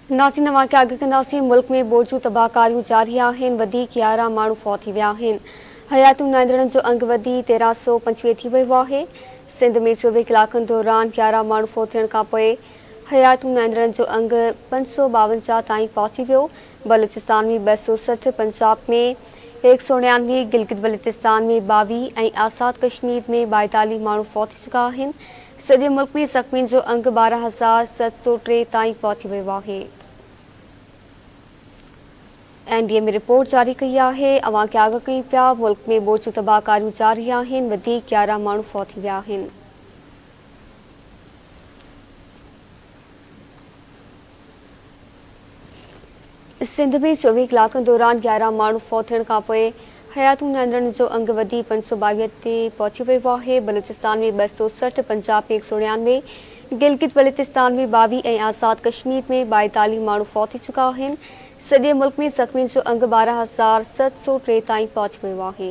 नासी नवा के आगे कंदासीं। मुल्क में बोझू तबाहकारियूं जारी आहिनि। वधीक 11 माण्हू फौत थी विया आहिनि। हयातुनि नांदड़नि जो अंग वधी 1325 थी वियो आहे। सिंध में 24 कलाकनि दौरान 11 माण्हू फौत थियण खां पोइ हयातुनि नांदड़नि जो अंग 552 ताईं पहुची वियो। बलूचिस्तान में 260, पंजाब में 199, गिलगित बल्तिस्तान में 22 ऐं आज़ाद कश्मीर में 42 माण्हू फौत थी चुका आहिनि। सॼे मुल्क में ज़ख़्मियुनि जो अंग 12,703 ताईं पहुची वियो आहे। एनडीए में रिपोर्ट जारी कई आहे। अवां खे आगाह कई पिया। मुल्क में बोझू तबाहकारियूं जारी आहिनि। वधीक 11 माण्हू फौत थी विया आहिनि। सिंध में 24 कलाकनि दौरान 11 माण्हू फौत थियण खां पोइ हयातुनि नांदड़नि जो अंग वधी 522 ते पहुची वियो आहे। बलूचिस्तान में 260, पंजाब में 199, गिलगित बल्तिस्तान में 22 ऐं आज़ाद कश्मीर में 42 माण्हू फौत थी चुका आहिनि। सॼे मुल्क में ज़ख़्मियुनि जो अंग 12,703 ताईं पहुची वियो आहे।